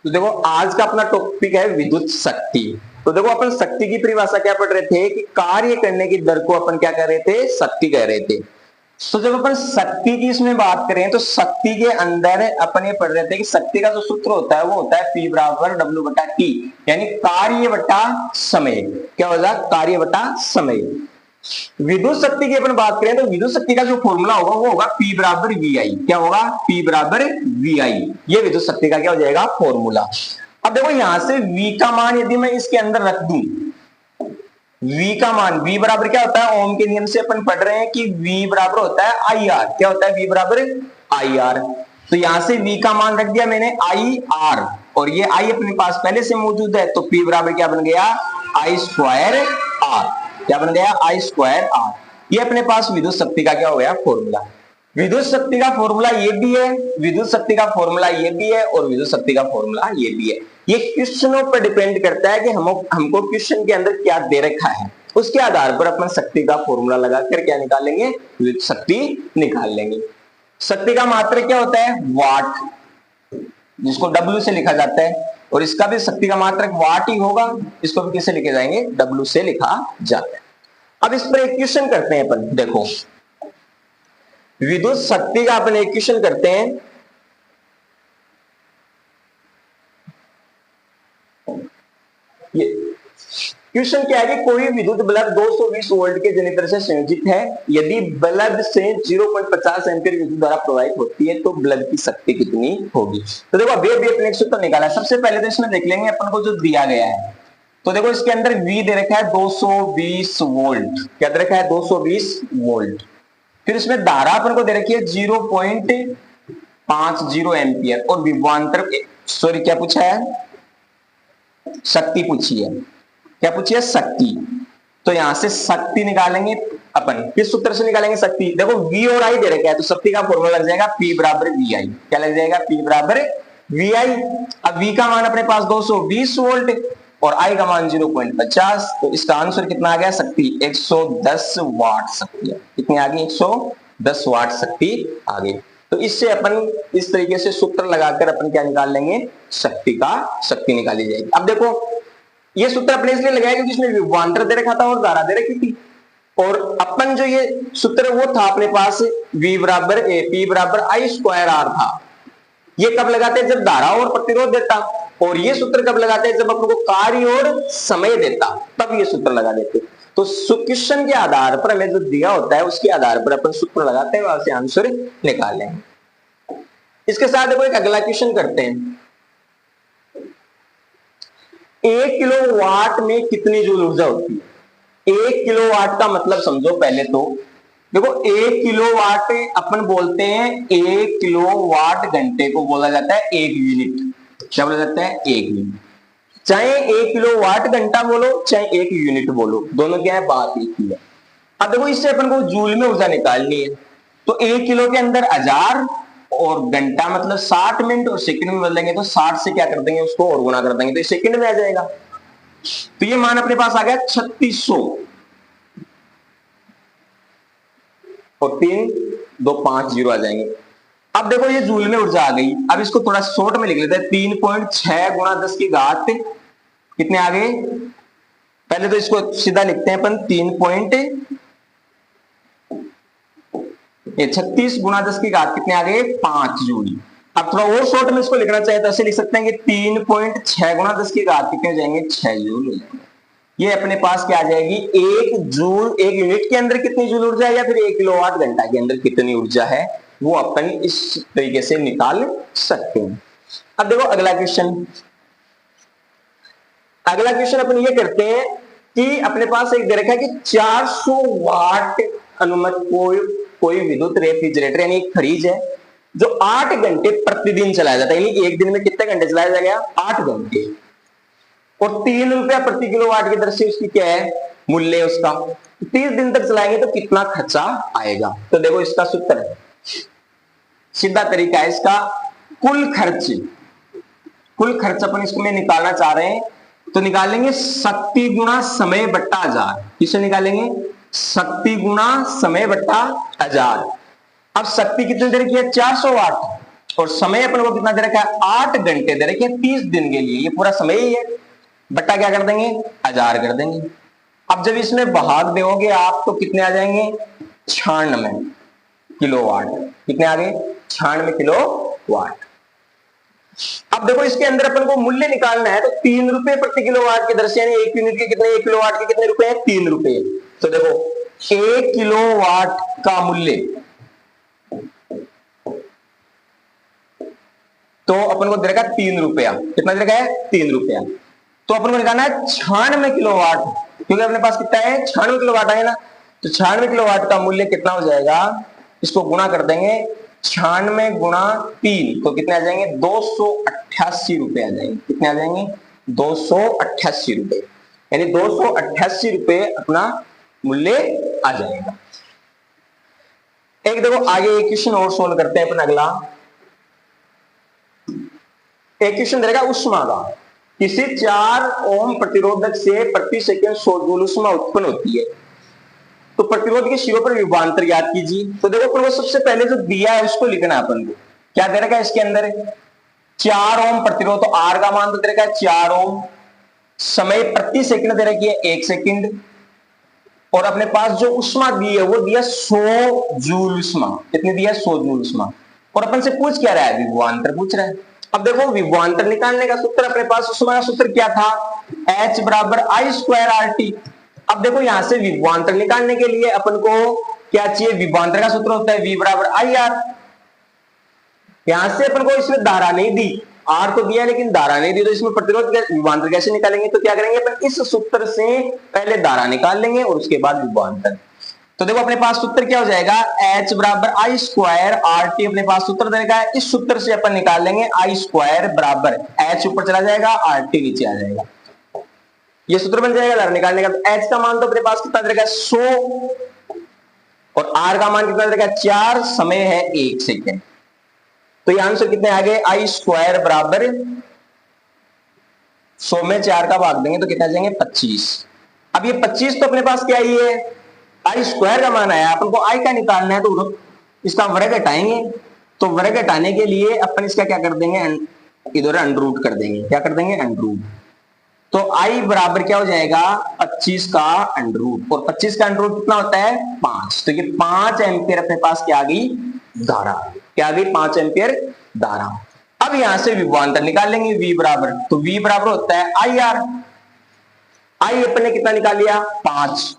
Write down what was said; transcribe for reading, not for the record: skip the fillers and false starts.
तो देखो आज का अपना टॉपिक है विद्युत शक्ति। तो देखो अपन शक्ति की परिभाषा क्या पढ़ रहे थे कि कार्य करने की दर को अपन क्या कह रहे थे, शक्ति कह रहे थे। तो जब अपन शक्ति की इसमें बात करें तो शक्ति के अंदर अपन ये पढ़ रहे थे कि शक्ति का जो सूत्र होता है वो होता है P बराबर W बटा T, यानी कार्य बटा समय। क्या होगा? कार्य बटा समय। विद्युत शक्ति की अपन बात करें तो विद्युत शक्ति का जो फॉर्मूला होगा वो होगा P बराबर VI। क्या होगा? P बराबर VI। ये विद्युत शक्ति का क्या हो जाएगा? फॉर्मूला। अब देखो यहां से V का मान यदि मैं इसके अंदर रख दूं, V का मान, V बराबर क्या होता है? ओम के नियम से अपन पढ़ रहे हैं कि V बराबर होता है IR। क्या होता है? V बराबर IR। तो यहां से V का मान रख दिया मैंने IR, और ये I अपने पास पहले से मौजूद है, तो P बराबर क्या बन गया? I square R। क्या बन गया? I square R। ये अपने पास विद्युत शक्ति का क्या हो गया? फॉर्मूला। विद्युत शक्ति का फॉर्मूला ये भी है, विद्युत शक्ति का फॉर्मूला ये भी है, और विद्युत शक्ति का फॉर्मूला ये भी है। ये क्वेश्चनों पर डिपेंड करता है कि हमको क्वेश्चन के अंदर क्या दे रखा है, उसके आधार पर अपन शक्ति का फॉर्मूला लगाकर क्या निकालेंगे? विद्युत शक्ति निकाल लेंगे। शक्ति का मात्रक क्या होता है? वाट, जिसको W से लिखा जाता है, और इसका भी शक्ति का मात्रक वाट ही होगा। इसको भी किससे लिखे जाएंगे? W से लिखा जाता है। अब इस पर एक क्वेश्चन करते हैं अपन। देखो विद्युत शक्ति का अपन एक क्वेश्चन करते हैं। ये क्वेश्चन क्या है कि कोई विद्युत बल्ब 220 वोल्ट के जनरेटर से संयोजित है। यदि बल्ब से 0.50 एम्पीयर विद्युत धारा प्रवाहित होती है तो बल्ब की शक्ति कितनी होगी? तो देखो अभी अपने एक सूत्र निकाला है। सबसे पहले तो इसमें देख लेंगे अपन को जो दिया गया है। तो देखो इसके अंदर V दे रखा है 220 वोल्ट। क्या दे रखा है? 220 वोल्ट। फिर इसमें धारा अपन को दे रखी है 0.50 एम्पियर, और विभवांतर, सॉरी क्या पूछा है? शक्ति पूछी है। क्या पूछी है? शक्ति। तो यहां से शक्ति निकालेंगे अपन। किस सूत्र से निकालेंगे शक्ति? देखो V और I दे रखा है, तो शक्ति का फॉर्मूला लग जाएगा P बराबर VI। क्या लग जाएगा? P बराबर VI। अब V का मान अपने पास 220 वोल्ट और I का मान 0.50, तो इसका आंसर कितना आ गया? शक्ति 110 वाट शक्ति। कितनी आ गई? 110 वाट शक्ति आ गई। तो इससे अपन इस तरीके से सूत्र लगाकर अपन क्या निकाल लेंगे? शक्ति निकाली जाएगी। अब देखो ये सूत्र अपने इसलिए लगाया क्योंकि इसमें विभवांतर दे रखा था और धारा दे रखी थी, और अपन जो ये सूत्र वो था अपने पास P बराबर I स्क्वायर R था। ये कब लगाते हैं? जब धारा और प्रतिरोध देता। और ये सूत्र कब लगाते हैं? जब अपन को कार्य और समय देता, तब ये सूत्र लगा देते। तो क्वेश्चन के आधार पर हमें जो दिया होता है उसके आधार पर अपन सूत्र लगाते हैं, वहां से आंसर निकाल लेंगे। इसके साथ देखो एक अगला क्वेश्चन करते हैं। 1 किलोवाट में कितनी जूल ऊर्जा होती है? 1 किलोवाट का मतलब समझो पहले तो। देखो 1 किलोवाट अपन बोलते हैं 1 किलोवाट घंटे को बोला जाता है 1 यूनिट। क्या बोला जाता है? 1 यूनिट। चाहे 1 किलोवाट घंटा बोलो चाहे 1 यूनिट बोलो, दोनों क्या है? बात एक ही है। अब देखो इससे अपन को जूल में ऊर्जा निकालनी है, तो 1 किलो के अंदर 1000 और घंटा मतलब 60 मिनट, और सेकंड में बदलेंगे तो 60 से क्या कर देंगे? उसको और गुना कर देंगे, तो सेकंड में आ जाएगा। तो ये मान अपने पास आ गया 3600, और 3 2 5 0 आ जाएंगे। अब देखो ये जूल में ऊर्जा आ गई। अब इसको थोड़ा शॉर्ट में लिख लेते हैं। 3.6 गुणा 10 की घात कितने आ गए? पहले तो इसको सीधा लिखते हैं अपन 36 गुणा 10 की घात कितने आ गए? 5 जूल। अब थोड़ा और शॉर्ट में इसको लिखना चाहिए तो ऐसे लिख सकते हैं कि 3.6 गुणा 10 की घात कितने हो जाएंगे? 6 जूल। ये अपने पास क्या आ जाएगी? 1 जूल, 1 यूनिट के अंदर कितनी जूल ऊर्जा है, या फिर 1 किलोवाट घंटा के अंदर कितनी ऊर्जा है, वो अपन इस तरीके से निकाल सकते हैं। अब देखो अगला क्वेश्चन। अगला क्वेश्चन अपन ये करते हैं कि अपने पास एक दे रखा है कि 400 वाट अनुमत कोई विद्युत रेफ्रिजरेटर यानी एक फ्रिज है जो 8 घंटे प्रतिदिन चलाया जाता है। यानी एक दिन में कितने घंटे चलाया जाएगा? 8 घंटे। और 3 रुपया प्रति किलोवाट की दर से उसकी क्या है? मूल्य है उसका। 30 दिन तक चलाएंगे तो कितना खर्चा आएगा? तो देखो इसका सूत्र है, सीधा तरीका है इसका। कुल खर्च अपन इसको में निकालना चाह रहे हैं तो निकालेंगे शक्ति गुणा समय बट्टा 1000। किसे निकालेंगे? शक्ति गुणा समय बट्टा 1000। अब शक्ति कितनी देर की है? 400 वाट। और समय अपन को कितना दे रखा है, 8 घंटे दे रखे हैं 30 दिन के लिए, ये पूरा समय ही है। बट्टा क्या कर देंगे, 1000 कर देंगे। अब जब इसमें भाग दोगे आप तो कितने आ जाएंगे, 96 किलोवाट। कितने आ गए, 96 किलोवाट। अब देखो इसके अंदर अपन को मूल्य निकालना है तो 3 रुपए प्रति किलोवाट की दर से, यानी 1 यूनिट के कितने, 1 किलोवाट के कितने रुपए हैं, 3 रुपए। तो देखो 1 किलोवाट का मूल्य तो अपन को दे रखा 3 रुपया। कितना दे रखा है, 3 रुपया। तो अपन को निकालना है 96 किलोवाट, क्योंकि अपने पास कितना है, 96 किलोवाट है ना। तो 96 किलोवाट का मूल्य कितना हो जाएगा, इसको गुणा कर देंगे, 96 गुणा 3 तो कितने आ जाएंगे, 288 रुपए आ जाएंगे। कितने आ जाएंगे, 288 रुपए, यानी 288 रुपए अपना मूल्य आ जाएगा। एक देखो आगे एक क्वेश्चन और सोल्व करते हैं अपन। अगला एक क्वेश्चन देगा उष्मा का। किसी 4 ओम प्रतिरोधक से प्रति सेकंड 100 जूल उष्मा उत्पन्न होती है, तो प्रतिरोध के शिरों पर विभवांतर ज्ञात कीजिए। तो देखो अपन को सबसे पहले जो दिया है उसको लिखना है अपन को। क्या दे रखा है इसके अंदर, 4 ओम प्रतिरोध, तो आर का मान तो दे रखा है 4 ओम, समय प्रति सेकंड दे रखी है 1 सेकंड, और अपने पास जो उष्मा दी है वो दिया 100 जूल उष्मा। कितनी दिया, 100 जूल उष्मा। और अपन से पूछ क्या रहा है, विभवांतर पूछ रहा है। अब देखो विभवांतर निकालने का सूत्र अपने पास, उष्मा का सूत्र क्या था, H बराबर I स्क्वायर RT। अब देखो यहां से विभवांतर निकालने के लिए अपन को क्या चाहिए, विभवांतर का सूत्र होता है V बराबर IR। यहां से अपन को इसमें धारा नहीं दी, R तो दिया लेकिन धारा नहीं दी, तो इसमें प्रतिरोध विभवांतर कैसे निकालेंगे, तो क्या करेंगे अपन, इस सूत्र से पहले धारा निकाल लेंगे और उसके बाद विभवांतर। तो देखो अपने पास सूत्र क्या हो जाएगा, H बराबर I स्क्वायर RT अपने पास सूत्र देगा है। इस सूत्र से अपन निकाल लेंगे I स्क्वायर बराबर H ऊपर चला जाएगा, RT नीचे आ जाएगा। ये सूत्र बन जाएगा धारा निकालने का। तो H का मान तो अपने पास कितना देगा, 100, और R का मान कितना देगा, 4, समय है 1 सेकेंड। तो ये आंसर कितने आ गए, I स्क्वायर बराबर 100 में 4 का भाग देंगे तो कितना आ जाएंगे, 25। अब ये 25 तो अपने पास क्या ही है, आई स्क्वायर का मान आया, अपन को आई का निकालना है तो इसका वर्ग घटाएंगे। तो वर्ग घटाने के लिए अपन इसका क्या कर देंगे, इधर अंडर रूट कर देंगे। क्या कर देंगे, अंडर रूट। तो आई बराबर क्या हो जाएगा, 25 का अंडर रूट, और 25 का अंडर रूट कितना होता है, 5। तो ये 5 एम्पियर अपने पास क्या आ गई, धारा। क्या आ गई, 5 एम्पियर धारा। अब यहां से विभवांतर निकाल लेंगे, V बराबर, तो V बराबर होता है आई आर। आई अपन ने कितना निकाल लिया, 5,